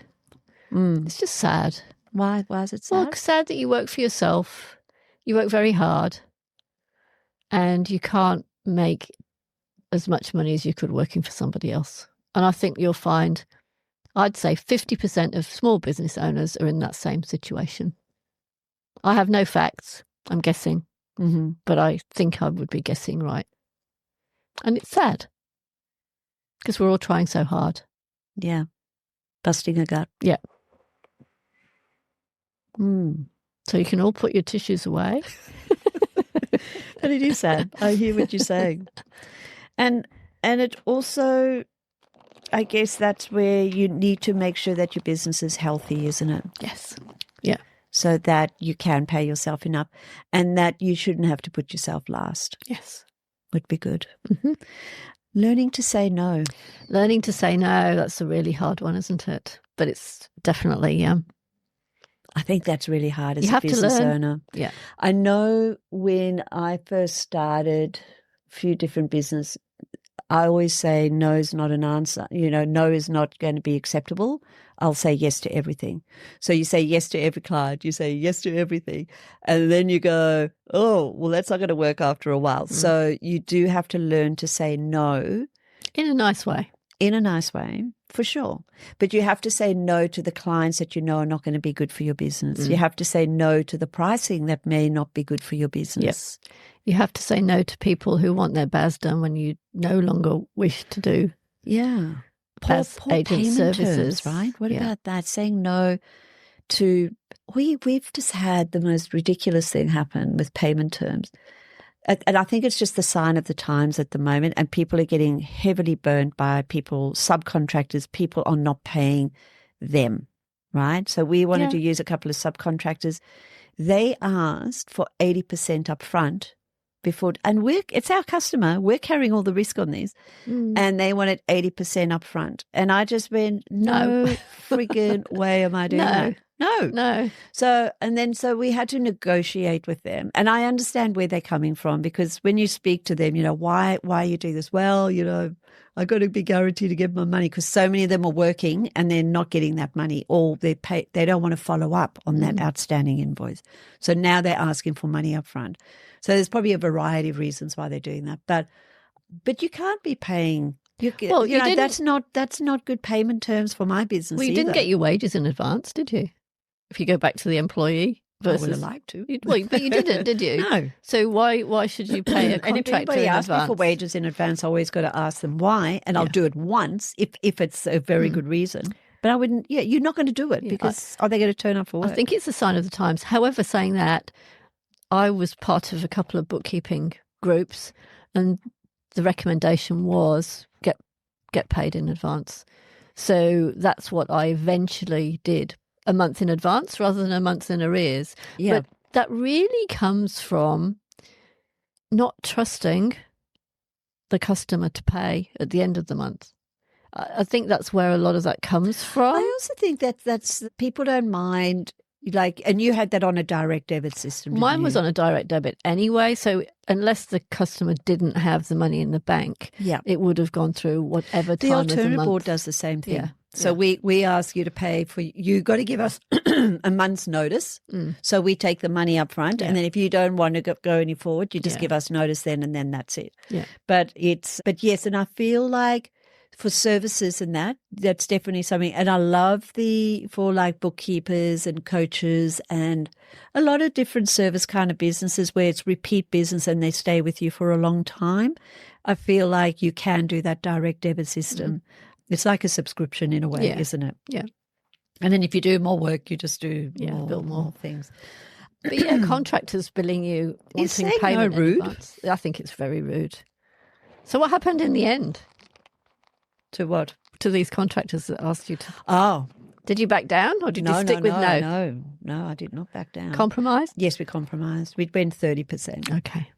It's just sad.
Why is it sad?
Well, sad that you work for yourself. You work very hard and you can't make as much money as you could working for somebody else. And I think you'll find, I'd say 50% of small business owners are in that same situation. I have no facts. I'm guessing. But I think I would be guessing right. And it's sad because we're all trying so hard.
Yeah. Busting a gut.
Yeah. So you can all put your tissues away.
But it is sad. I hear what you're saying. And it also, I guess that's where you need to make sure that your business is healthy, isn't it?
Yes. Yeah.
So that you can pay yourself enough and that you shouldn't have to put yourself last.
Yes.
Would be good. Learning to say no.
Learning to say no, that's a really hard one, isn't it? But it's definitely,
I think that's really hard as a business owner.
Yeah.
I know when I first started a few different business, I always say no is not an answer. You know, no is not going to be acceptable. I'll say yes to everything. So you say yes to every client. You say yes to everything. And then you go, oh, well, that's not going to work after a while. So you do have to learn to say no.
In a nice way.
In a nice way, for sure. But you have to say no to the clients that you know are not going to be good for your business. You have to say no to the pricing that may not be good for your business.
Yep. You have to say no to people who want their baz done when you no longer wish to do
poor
agent
payment
services,
terms, right? What about that? Saying no to we've just had the most ridiculous thing happen with payment terms. And I think it's just the sign of the times at the moment, and people are getting heavily burnt by people, subcontractors. People are not paying them, right? So we wanted to use a couple of subcontractors. They asked for 80% up front before, and it's our customer. We're carrying all the risk on these, and they wanted 80% up front. And I just went, no friggin' way am I doing that. No. So we had to negotiate with them. And I understand where they're coming from, because when you speak to them, why are you doing this? Well, I got to be guaranteed to get my money, because so many of them are working and they're not getting that money, or they don't want to follow up on that outstanding invoice. So now they're asking for money up front. So there's probably a variety of reasons why they're doing that. But you can't be paying. That's not good payment terms for my business.
Well, you didn't get your wages in advance, did you? If you go back to the employee versus,
I would have liked to.
But you didn't, did you?
No.
So why should you pay a contractor
and if anybody
in
asks
advance?
me for wages in advance, I always got to ask them why, and I'll do it once if it's a very good reason. But I wouldn't. Yeah, you're not going to do it because are they going to turn up for work?
I think it's a sign of the times. However, saying that, I was part of a couple of bookkeeping groups, and the recommendation was get paid in advance. So that's what I eventually did, a month in advance rather than a month in arrears.
Yeah.
But that really comes from not trusting the customer to pay at the end of the month. I think that's where a lot of that comes from.
I also think that's people don't mind. And you had that on a direct debit system.
Mine was on a direct debit anyway. So unless the customer didn't have the money in the bank, it would have gone through whatever time of the month.
The alternative board does the same thing.
Yeah.
So we ask you to pay for, you got to give us a month's notice. So we take the money up front. And then if you don't want to go any forward, you just give us notice then, and then that's it.
Yeah.
But yes, and I feel like for services and that's definitely something. And I love for like bookkeepers and coaches and a lot of different service kind of businesses where it's repeat business and they stay with you for a long time. I feel like you can do that direct debit system. It's like a subscription in a way, isn't it?
Yeah.
And then if you do more work, you just do
more
things.
But contractors billing you wanting payment in advance. I think it's very rude. So what happened in the end?
To what?
To these contractors that asked you to.
Oh.
Did you back down, or did you stick with no?
No, I did not back down.
Compromised?
Yes, we compromised. We'd been 30%.
Okay.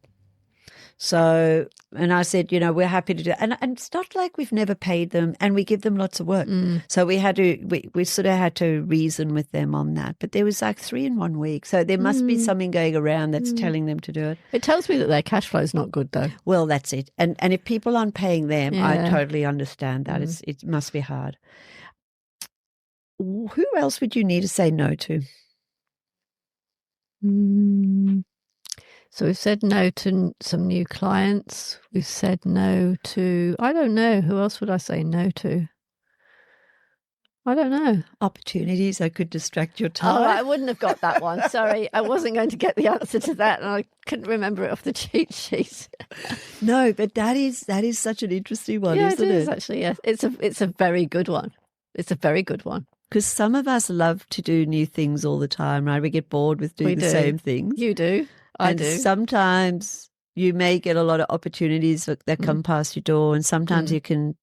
So, and I said, we're happy to do it. And it's not like we've never paid them, and we give them lots of work. So we sort of had to reason with them on that. But there was like 3 in 1 week. So there must be something going around that's telling them to do it.
It tells me that their cash flow is not good, though.
Well, that's it. And if people aren't paying them, I totally understand that. It must be hard. Who else would you need to say no to? So we've said no to some new clients. We've said no to, I don't know, who else would I say no to? I don't know. Opportunities that could distract your time.
Oh, I wouldn't have got that one. Sorry. I wasn't going to get the answer to that, and I couldn't remember it off the cheat sheet.
No, but that is such an interesting one, isn't it?
It is actually, yes. It's a very good one. It's a very good one.
Because some of us love to do new things all the time, right? We get bored with doing the same things.
You do. I do.
Sometimes you may get a lot of opportunities that come past your door, and sometimes you can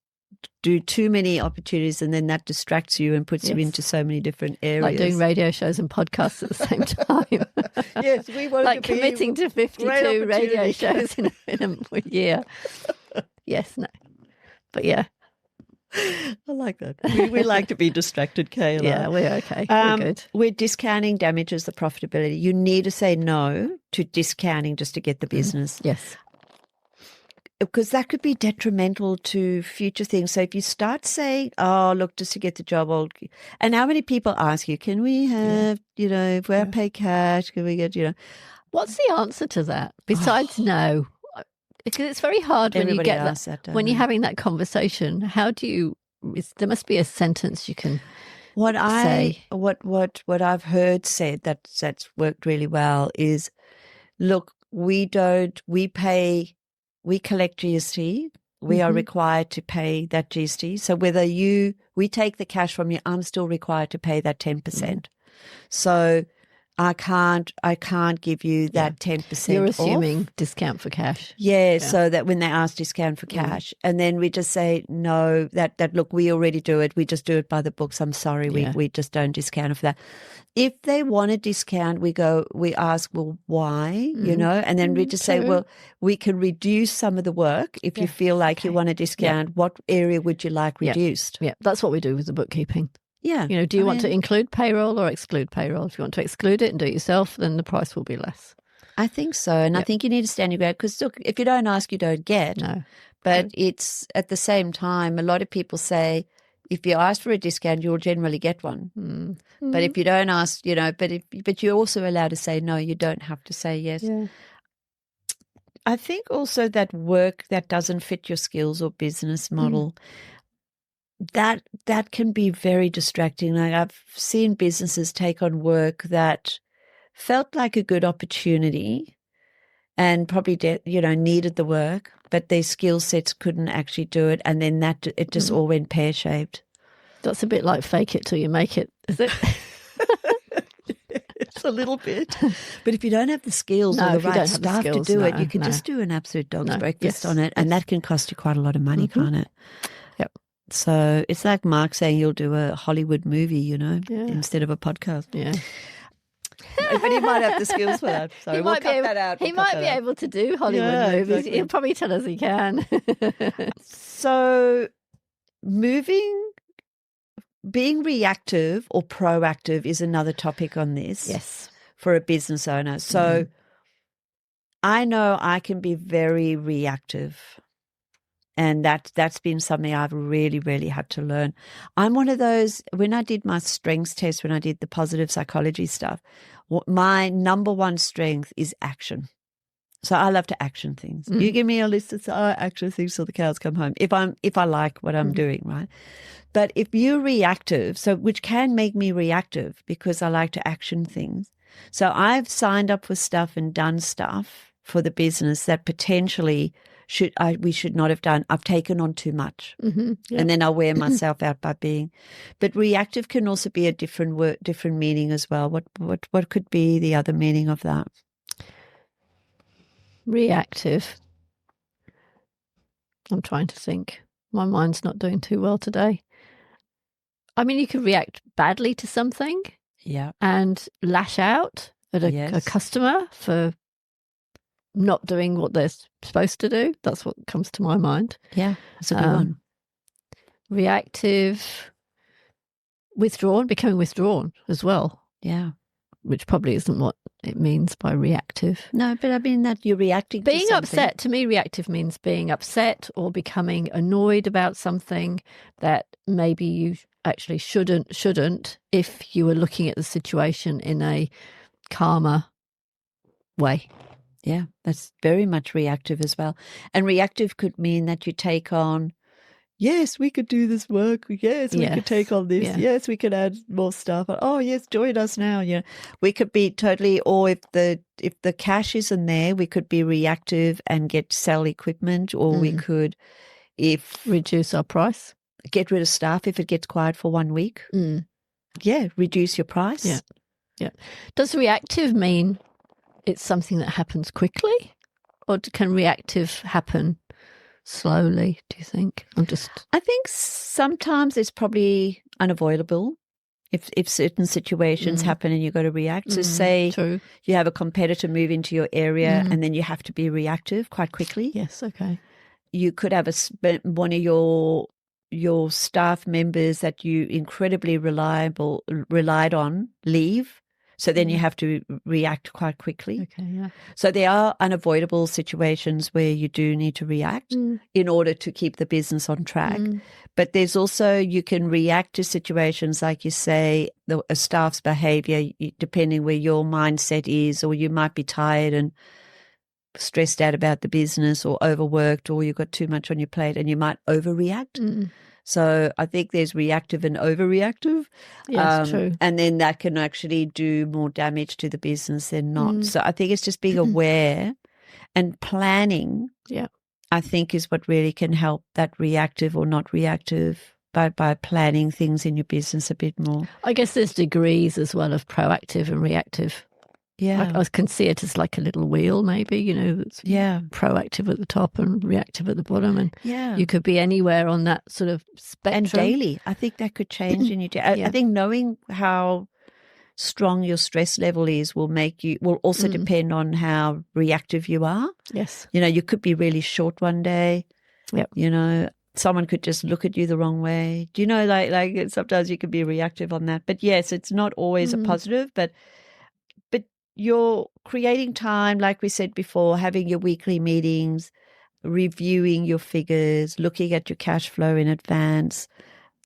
do too many opportunities, and then that distracts you and puts you into so many different areas.
Like doing radio shows and podcasts at the same time.
Yes, we want
like committing to 52 radio shows in a year. Yes, no. But yeah.
I like that. We like to be distracted, Kayla.
Yeah, we're okay. We're good.
Where discounting damages the profitability. You need to say no to discounting just to get the business.
Yes.
Because that could be detrimental to future things. So if you start saying, oh, look, just to get the job, and how many people ask you, can we have, if we pay cash, can we get,
What's the answer to that besides no? Because it's very hard when you get that, when you're having that conversation. How do you? There must be a sentence you can say.
What I've heard said that's worked really well is, look, we collect GST we are required to pay that GST. So whether we take the cash from you, I'm still required to pay that 10%. So I can't give you that 10%
You're
off.
assuming discount for cash.
Yeah, so that when they ask discount for cash, and then we just say, no, that look, we already do it. We just do it by the books. I'm sorry, we just don't discount it for that. If they want a discount, we ask, well, why, and then we just say, well, we can reduce some of the work. If you feel like you want a discount, what area would you like reduced?
Yeah, that's what we do with the bookkeeping.
Yeah.
Do you want to include payroll or exclude payroll? If you want to exclude it and do it yourself, then the price will be less.
I think so. And I think you need to stand your ground because, look, if you don't ask, you don't get.
No.
But it's at the same time, a lot of people say, if you ask for a discount, you'll generally get one. But if you don't ask, but you're also allowed to say no. You don't have to say yes.
Yeah.
I think also that work that doesn't fit your skills or business model, that can be very distracting. Like I've seen businesses take on work that felt like a good opportunity and probably needed the work, but their skill sets couldn't actually do it, and then it just all went pear-shaped.
That's a bit like fake it till you make it, is it?
It's a little bit. But if you don't have the skills or the right staff to do it, you can just do an absolute dog's breakfast on it, and that can cost you quite a lot of money, can't it?
Yep.
So it's like Mark saying you'll do a Hollywood movie, instead of a podcast.
Yeah.
But he might have the skills for that. So we'll cut that out.
He might be able to do Hollywood movies. Exactly. He'll probably tell us he can.
So being reactive or proactive is another topic on this.
Yes.
For a business owner. So I know I can be very reactive. And that's been something I've really, really had to learn. I'm one of those, when I did my strengths test, when I did the positive psychology stuff, my number one strength is action. So I love to action things. You give me a list of action things till the cows come home. If I like what I'm doing, right? But if you're reactive, which can make me reactive because I like to action things. So I've signed up for stuff and done stuff for the business that potentially we should not have done. I've taken on too much, and then I wear myself out by being. But reactive can also be a different meaning as well. What could be the other meaning of that?
Reactive. I'm trying to think. My mind's not doing too well today. I mean, you could react badly to something, and lash out at a customer for not doing what they're supposed to do. That's what comes to my mind.
Yeah, that's a good one.
Reactive, becoming withdrawn as well.
Yeah.
Which probably isn't what it means by reactive.
No, but I mean that you're reacting to something.
Being upset, to me, reactive means being upset or becoming annoyed about something that maybe you actually shouldn't if you were looking at the situation in a calmer way.
Yeah, that's very much reactive as well. And reactive could mean that you take on, yes, we could do this work. Yes, we could take on this. Yeah. Yes, we could add more stuff. Oh, yes, join us now. Yeah, we could be totally. Or if the cash isn't there, we could be reactive and sell equipment. Or we could,
reduce our price,
get rid of staff if it gets quiet for 1 week. Yeah, reduce your price.
Yeah. Does reactive mean it's something that happens quickly, or can reactive happen slowly, do you think?
I think sometimes it's probably unavoidable if certain situations happen and you've got to react. So say you have a competitor move into your area and then you have to be reactive quite quickly.
Yes, okay.
You could have one of your staff members that you incredibly relied on leave. So then you have to react quite quickly.
Okay, yeah.
So there are unavoidable situations where you do need to react in order to keep the business on track. But there's also, you can react to situations like you say, a staff's behavior, depending where your mindset is, or you might be tired and stressed out about the business or overworked, or you've got too much on your plate and you might overreact. So I think there's reactive and overreactive.
Yes, true.
And then that can actually do more damage to the business than not. So I think it's just being aware and planning I think is what really can help that reactive or not reactive by planning things in your business a bit more.
I guess there's degrees as well of proactive and reactive.
Yeah.
I can see it as like a little wheel, maybe, that's proactive at the top and reactive at the bottom. And you could be anywhere on that sort of spectrum.
And daily. I think that could change in your day. I think knowing how strong your stress level is will also depend on how reactive you are.
Yes.
You could be really short one day.
Yep.
Someone could just look at you the wrong way. Do you know, like sometimes you could be reactive on that. But yes, it's not always a positive, but you're creating time, like we said before, having your weekly meetings, reviewing your figures, looking at your cash flow in advance,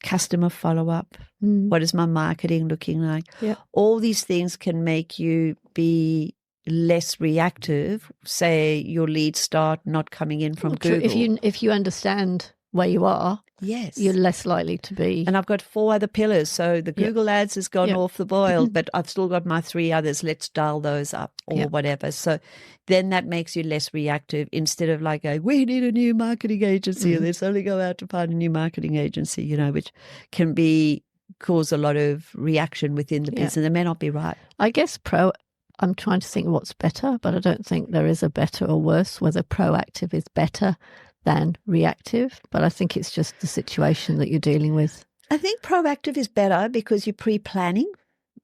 customer follow-up. What is my marketing looking like?
Yeah.
All these things can make you be less reactive. Say your leads start not coming in from Google.
If you understand where you are,
yes,
you're less likely to be.
And I've got 4 other pillars. So the Google ads has gone off the boil, but I've still got my 3 others. Let's dial those up or whatever. So then that makes you less reactive instead of like, we need a new marketing agency or let's only go out to find a new marketing agency, which can cause a lot of reaction within the business. It may not be right.
I guess I'm trying to think what's better, but I don't think there is a better or worse, whether proactive is better than reactive. But I think it's just the situation that you're dealing with.
I think proactive is better because you're pre-planning,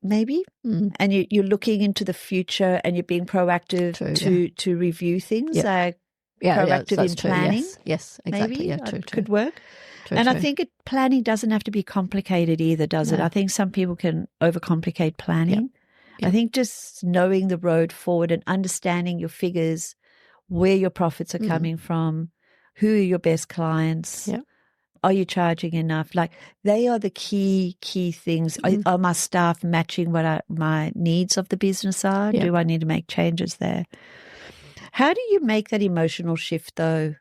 maybe, and you're looking into the future and you're being proactive to review things. Like proactive in planning.
Yes, exactly.
Maybe.
Yeah, true.
Could work. And I think planning doesn't have to be complicated either, does it? I think some people can overcomplicate planning. I think just knowing the road forward and understanding your figures, where your profits are coming from, who are your best clients, are you charging enough? Like they are the key things. Are my staff matching what my needs of the business are? Do I need to make changes there? How do you make that emotional shift though?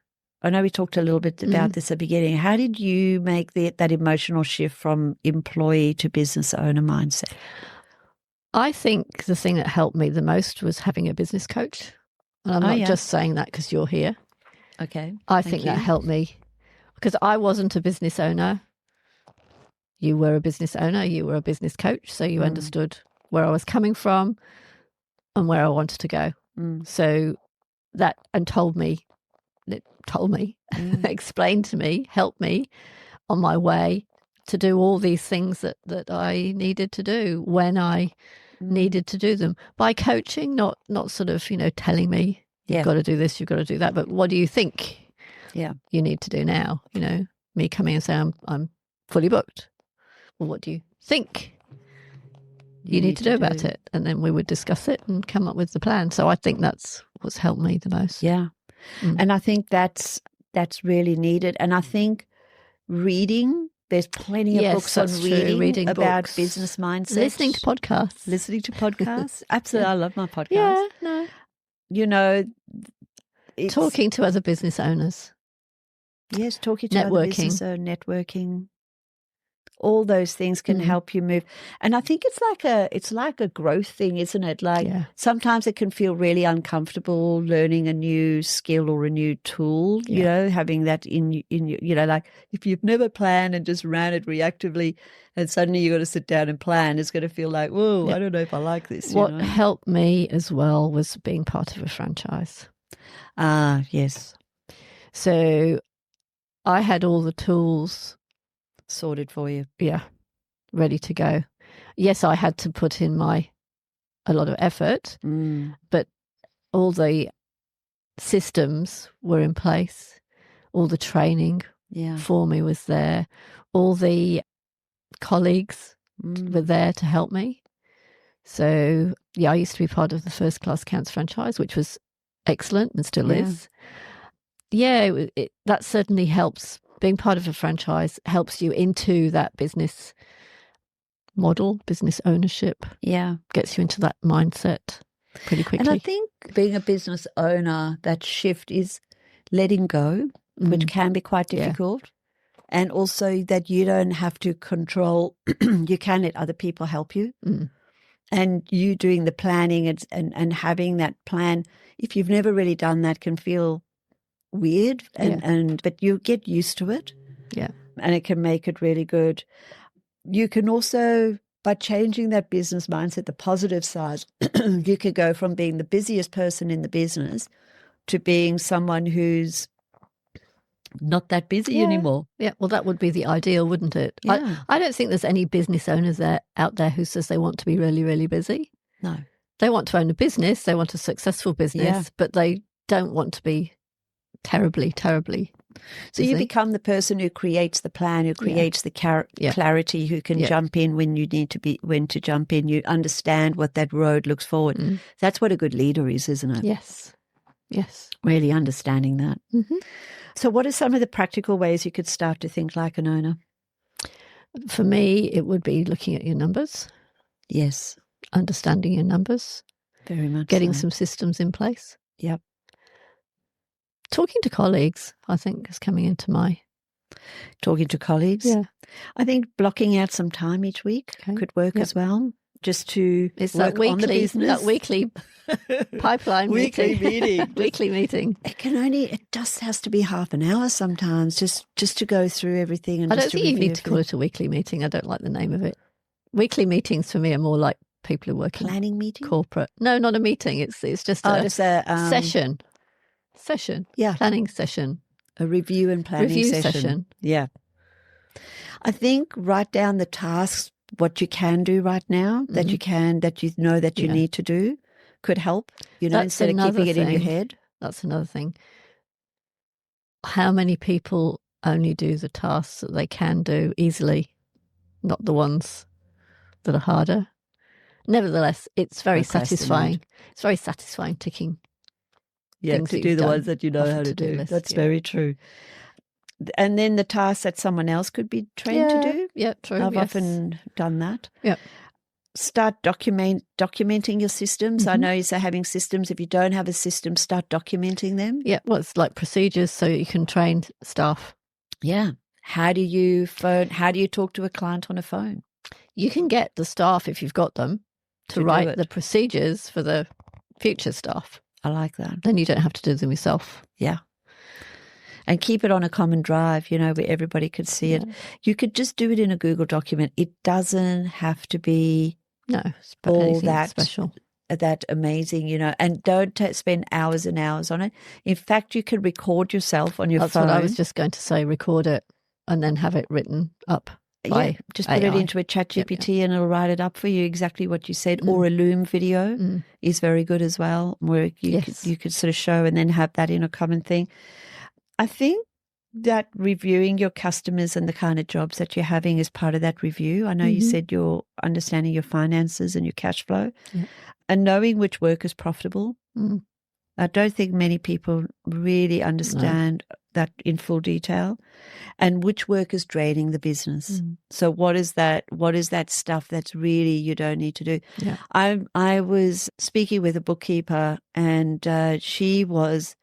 I know we talked a little bit about this at the beginning. How did you make that emotional shift from employee to business owner mindset?
I think the thing that helped me the most was having a business coach. And I'm not just saying that because you're here.
Okay.
I think that helped me because I wasn't a business owner. You were a business owner. You were a business coach. So you understood where I was coming from and where I wanted to go. So that explained to me, helped me on my way to do all these things that I needed to do when I needed to do them by coaching, not sort of, telling me you've got to do this, you've got to do that. But what do you think you need to do now? Me coming and saying I'm fully booked. Well, what do you think you need to do about it? And then we would discuss it and come up with the plan. So I think that's what's helped me the most.
Yeah. And I think that's really needed. And I think reading, there's plenty of books on reading about
books.
business mindset.
Listening to podcasts.
Absolutely. I love my podcast.
Yeah, no. Talking to other business owners.
Yes, talking to other business owners, networking. All those things can help you move. And I think it's like a growth thing, isn't it? Like sometimes it can feel really uncomfortable learning a new skill or a new tool, having that in like if you've never planned and just ran it reactively and suddenly you got to sit down and plan, it's going to feel like, whoa, I don't know if I like this.
What helped me as well was being part of a franchise.
Yes.
So I had all the tools
sorted for you.
Yeah, ready to go. Yes, I had to put in a lot of effort, but all the systems were in place. All the training for me was there. All the colleagues were there to help me. So, I used to be part of the First Class Accounts franchise, which was excellent and still is. Yeah, that certainly helps. Being part of a franchise helps you into that business model, business ownership.
Yeah.
Gets you into that mindset pretty quickly.
And I think being a business owner, that shift is letting go, which can be quite difficult. And also that you don't have to control, you can let other people help you. And you doing the planning and having that plan, if you've never really done that, can feel weird, but you get used to it.
Yeah.
And it can make it really good. You can also, by changing that business mindset, the positive side, you could go from being the busiest person in the business to being someone who's not that busy anymore.
Yeah, well, that would be the ideal, wouldn't it?
Yeah.
I don't think there's any business owners out there who says they want to be really, really busy.
No.
They want to own a business, they want a successful business, but they don't want to be terribly, terribly
So you become the person who creates the plan, who creates the clarity, who can jump in when you need to be, when to jump in. You understand what that road looks forward.
Mm.
That's what a good leader is, isn't it?
Yes. Yes.
Really understanding that.
Mm-hmm.
So what are some of the practical ways you could start to think like an owner?
For me, it would be looking at your numbers.
Yes.
Understanding your numbers.
Very much
Getting
so.
some systems in place.
Yep.
Talking to colleagues, I think, is coming into my...
Talking to colleagues?
Yeah.
I think blocking out some time each week could work as well, just to work on the business.
That weekly pipeline
weekly meeting.
Weekly meeting.
It just has to be half an hour sometimes, just to go through everything. And
I don't think you need to call it a weekly meeting. I don't like the name of it. Weekly meetings for me are more like people who work in
planning meeting,
corporate. No, not a meeting. It's just a session.
Yeah,
planning session.
A review and planning session. Yeah. I think write down the tasks, what you can do right now, that you need to do, could help. Instead of keeping it in your head.
That's another thing. How many people only do the tasks that they can do easily, not the ones that are harder? Nevertheless, it's very satisfying. It's very satisfying ticking.
Yeah, to do the ones that you know how to do. That's very true. And then the tasks that someone else could be trained to do.
Yeah, true.
I've often done that.
Yeah.
Start documenting your systems. I know you say having systems. If you don't have a system, start documenting them.
Yeah, well, it's like procedures so you can train staff.
Yeah. How do you talk to a client on a phone?
You can get the staff, if you've got them, to write the procedures for the future staff.
I like that.
Then you don't have to do them yourself.
Yeah. And keep it on a common drive, where everybody could see it. You could just do it in a Google document. It doesn't have to be all that
special,
that amazing, and don't spend hours and hours on it. In fact, you could record yourself on your phone.
That's what I was just going to say, record it and then have it written up.
Just put it into a ChatGPT and it'll write it up for you, exactly what you said. Or a Loom video is very good as well, where you could sort of show and then have that in a common thing. I think that reviewing your customers and the kind of jobs that you're having is part of that review. I know you said you're understanding your finances and your cash flow and knowing which work is profitable. I don't think many people really understand that in full detail, and which work is draining the business. So what is that stuff that's really you don't need to do?
Yeah.
I was speaking with a bookkeeper and she was,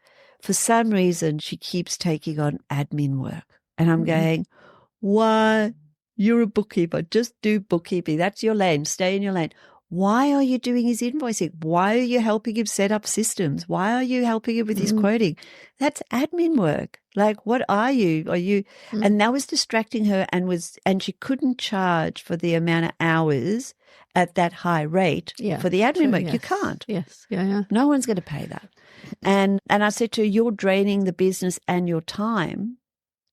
for some reason, she keeps taking on admin work. And I'm going, why? You're a bookkeeper. Just do bookkeeping. That's your lane. Stay in your lane. Why are you doing his invoicing? Why are you helping him set up systems? Why are you helping him with his quoting? That's admin work. Like, what are you? Are you? And that was distracting her and she couldn't charge for the amount of hours at that high rate for the admin work.
Yes.
You can't.
Yes. Yeah.
No one's going to pay that. And I said to her, you're draining the business and your time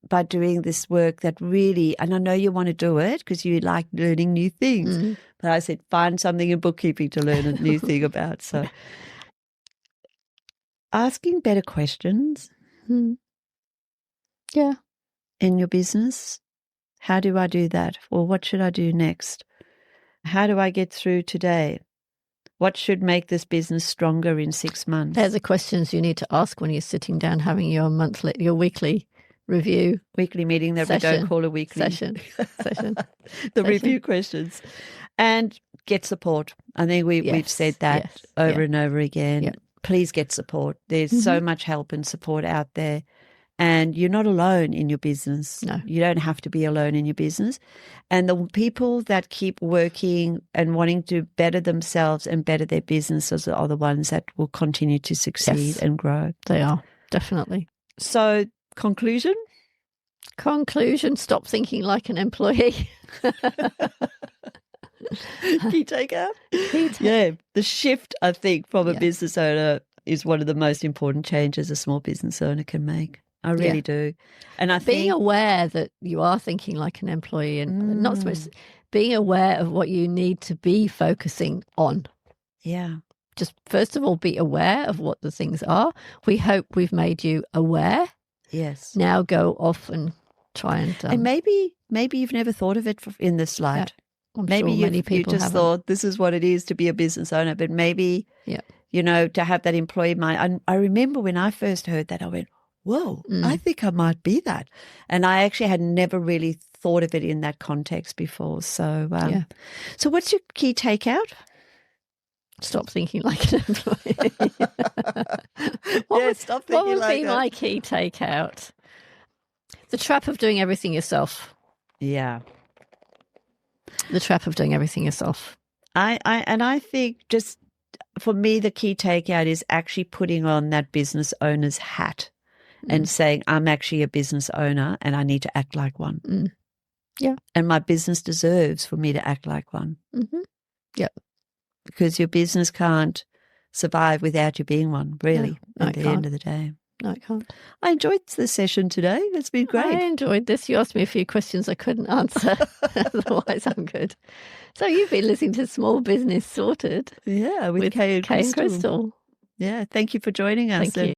by doing this work that really, and I know you want to do it because you like learning new things, but I said, find something in bookkeeping to learn a new thing about. So asking better questions.
Yeah.
In your business. How do I do that? Or what should I do next? How do I get through today? What should make this business stronger in 6 months?
They're the questions you need to ask when you're sitting down having your weekly review.
Weekly meeting that we don't call a weekly
session.
Review questions. And get support. I think we've said that over and over again.
Yeah.
Please get support. There's so much help and support out there. And you're not alone in your business.
No.
You don't have to be alone in your business. And the people that keep working and wanting to better themselves and better their businesses are the ones that will continue to succeed and grow.
They are, definitely.
So, conclusion?
Conclusion, stop thinking like an employee.
Key takeout?
Key take-
Yeah, the shift, I think, from a
Yeah.
business owner is one of the most important changes a small business owner can make. I really do. And I
being
think
aware that you are thinking like an employee, and not so much being aware of what you need to be focusing on.
Yeah.
Just first of all, be aware of what the things are. We hope we've made you aware.
Yes.
Now go off and try
and maybe you've never thought of it in this light.
I'm
maybe
sure many people
you just
haven't.
thought this is what it is to be a business owner, but maybe you know, to have that employee mind. I remember when I first heard that, I went, whoa, I think I might be that. And I actually had never really thought of it in that context before. So, so what's your key takeout?
Stop thinking like an employee.
Stop thinking
what would
like
be
that.
my key takeout? The trap of doing everything yourself.
Yeah.
The trap of doing everything yourself.
I think just for me, the key takeout is actually putting on that business owner's hat and saying, I'm actually a business owner and I need to act like one.
Yeah.
And my business deserves for me to act like one.
Mm-hmm. Yep.
Because your business can't survive without you being one, really, at the end of the day.
No, it can't.
I enjoyed the session today. It's been great.
I enjoyed this. You asked me a few questions I couldn't answer. Otherwise, I'm good. So you've been listening to Small Business Sorted.
Yeah, with Kay and
Crystal.
Yeah, thank you for joining us.
Thank you.